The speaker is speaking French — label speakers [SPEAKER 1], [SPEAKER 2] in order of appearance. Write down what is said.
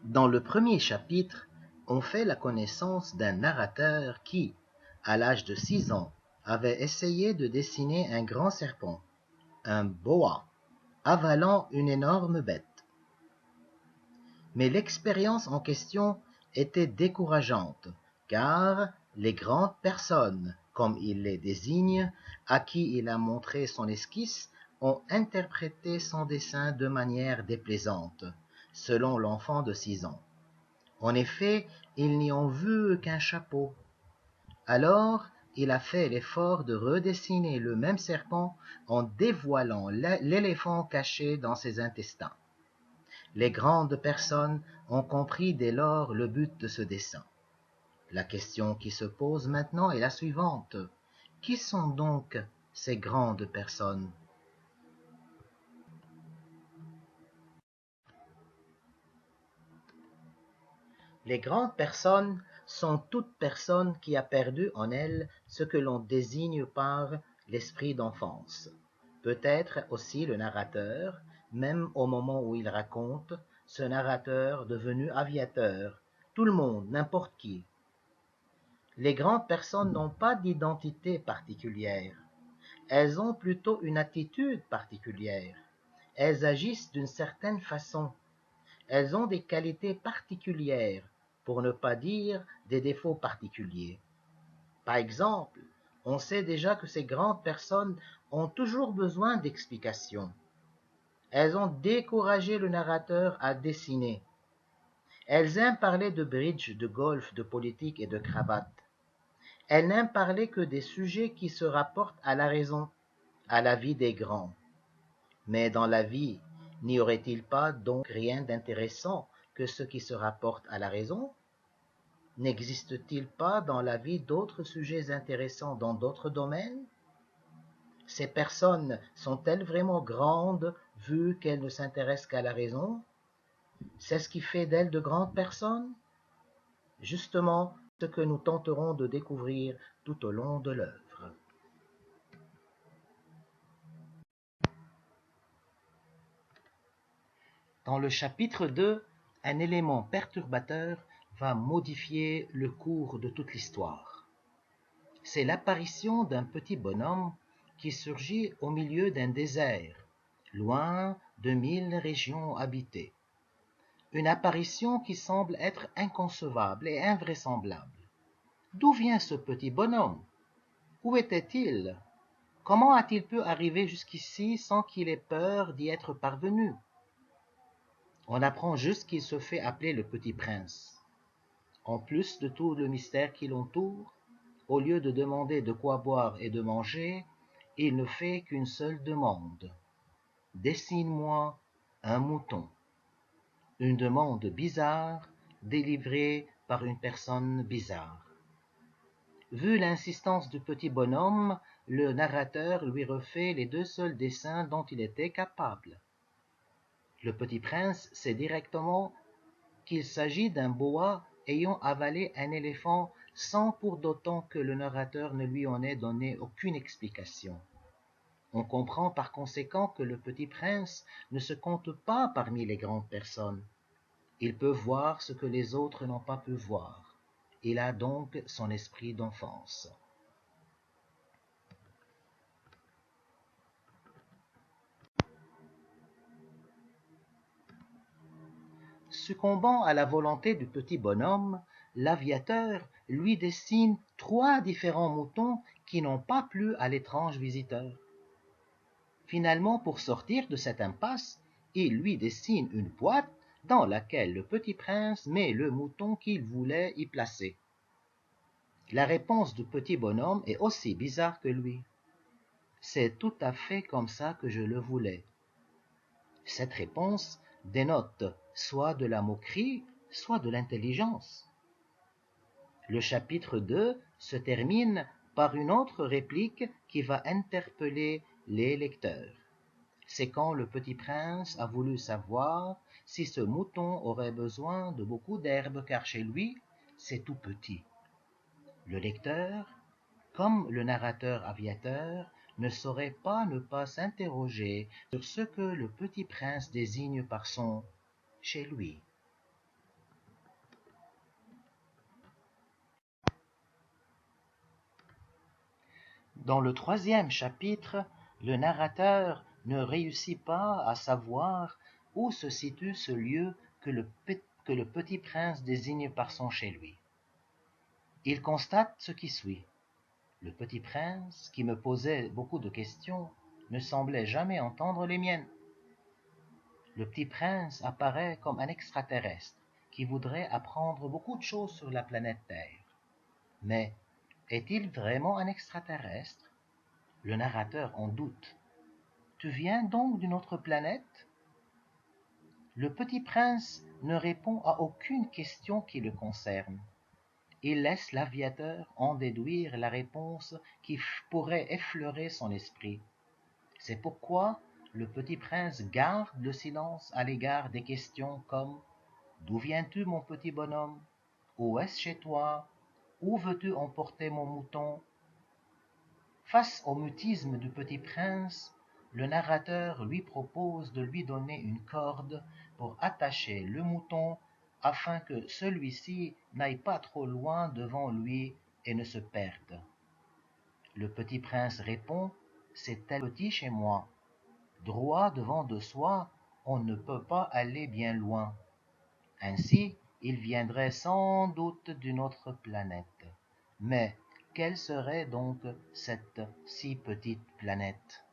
[SPEAKER 1] Dans le premier chapitre, on fait la connaissance d'un narrateur qui, à l'âge de 6 ans, avait essayé de dessiner un grand serpent, un boa, avalant une énorme bête. Mais l'expérience en question était décourageante, car les grandes personnes, comme il les désigne, à qui il a montré son esquisse, ont interprété son dessin de manière déplaisante, selon l'enfant de 6 ans. En effet, ils n'y ont vu qu'un chapeau. Alors, il a fait l'effort de redessiner le même serpent en dévoilant l'éléphant caché dans ses intestins. Les grandes personnes ont compris dès lors le but de ce dessin. La question qui se pose maintenant est la suivante. Qui sont donc ces grandes personnes? Les grandes personnes sont toute personne qui a perdu en elle ce que l'on désigne par l'esprit d'enfance. Peut-être aussi le narrateur, même au moment où il raconte, ce narrateur devenu aviateur, tout le monde, n'importe qui. Les grandes personnes n'ont pas d'identité particulière. Elles ont plutôt une attitude particulière. Elles agissent d'une certaine façon. Elles ont des qualités particulières, pour ne pas dire des défauts particuliers. Par exemple, on sait déjà que ces grandes personnes ont toujours besoin d'explications. Elles ont découragé le narrateur à dessiner. Elles aiment parler de bridge, de golf, de politique et de cravate. Elles n'aiment parler que des sujets qui se rapportent à la raison, à la vie des grands. Mais dans la vie, n'y aurait-il pas donc rien d'intéressant que ce qui se rapporte à la raison? N'existe-t-il pas dans la vie d'autres sujets intéressants dans d'autres domaines? Ces personnes sont-elles vraiment grandes vu qu'elles ne s'intéressent qu'à la raison? C'est ce qui fait d'elles de grandes personnes? Justement, ce que nous tenterons de découvrir tout au long de l'œuvre. Dans le chapitre 2, un élément perturbateur va modifier le cours de toute l'histoire. C'est l'apparition d'un petit bonhomme qui surgit au milieu d'un désert, loin de 1000 régions habitées. Une apparition qui semble être inconcevable et invraisemblable. D'où vient ce petit bonhomme? Où était-il? Comment a-t-il pu arriver jusqu'ici sans qu'il ait peur d'y être parvenu? On apprend juste qu'il se fait appeler le petit prince. En plus de tout le mystère qui l'entoure, au lieu de demander de quoi boire et de manger, il ne fait qu'une seule demande. Dessine-moi un mouton. Une demande bizarre, délivrée par une personne bizarre. Vu l'insistance du petit bonhomme, le narrateur lui refait les 2 seuls dessins dont il était capable. Le petit prince sait directement qu'il s'agit d'un boa ayant avalé un éléphant sans pour d'autant que le narrateur ne lui en ait donné aucune explication. On comprend par conséquent que le petit prince ne se compte pas parmi les grandes personnes. Il peut voir ce que les autres n'ont pas pu voir. Il a donc son esprit d'enfance. Succombant à la volonté du petit bonhomme, l'aviateur lui dessine 3 différents moutons qui n'ont pas plu à l'étrange visiteur. Finalement, pour sortir de cette impasse, il lui dessine une boîte dans laquelle le petit prince met le mouton qu'il voulait y placer. La réponse du petit bonhomme est aussi bizarre que lui. C'est tout à fait comme ça que je le voulais. Cette réponse dénote soit de la moquerie, soit de l'intelligence. Le chapitre 2 se termine par une autre réplique qui va interpeller les lecteurs. C'est quand le petit prince a voulu savoir si ce mouton aurait besoin de beaucoup d'herbe car chez lui, c'est tout petit. Le lecteur, comme le narrateur aviateur, ne saurait pas ne pas s'interroger sur ce que le petit prince désigne par son « chez lui ». Dans le 3e chapitre, le narrateur ne réussit pas à savoir où se situe ce lieu que le petit prince désigne par son chez lui. Il constate ce qui suit. Le petit prince, qui me posait beaucoup de questions, ne semblait jamais entendre les miennes. Le petit prince apparaît comme un extraterrestre qui voudrait apprendre beaucoup de choses sur la planète Terre. Mais est-il vraiment un extraterrestre? Le narrateur en doute. Tu viens donc d'une autre planète? Le petit prince ne répond à aucune question qui le concerne. Il laisse l'aviateur en déduire la réponse qui pourrait effleurer son esprit. C'est pourquoi le petit prince garde le silence à l'égard des questions comme « D'où viens-tu, mon petit bonhomme? Où est-ce chez toi? Où veux-tu emporter mon mouton ?» Face au mutisme du petit prince, le narrateur lui propose de lui donner une corde pour attacher le mouton afin que celui-ci n'aille pas trop loin devant lui et ne se perde. Le petit prince répond « C'est tel petit chez moi. Droit devant de soi, on ne peut pas aller bien loin. Ainsi, il viendrait sans doute d'une autre planète. Mais quelle serait donc cette si petite planète ?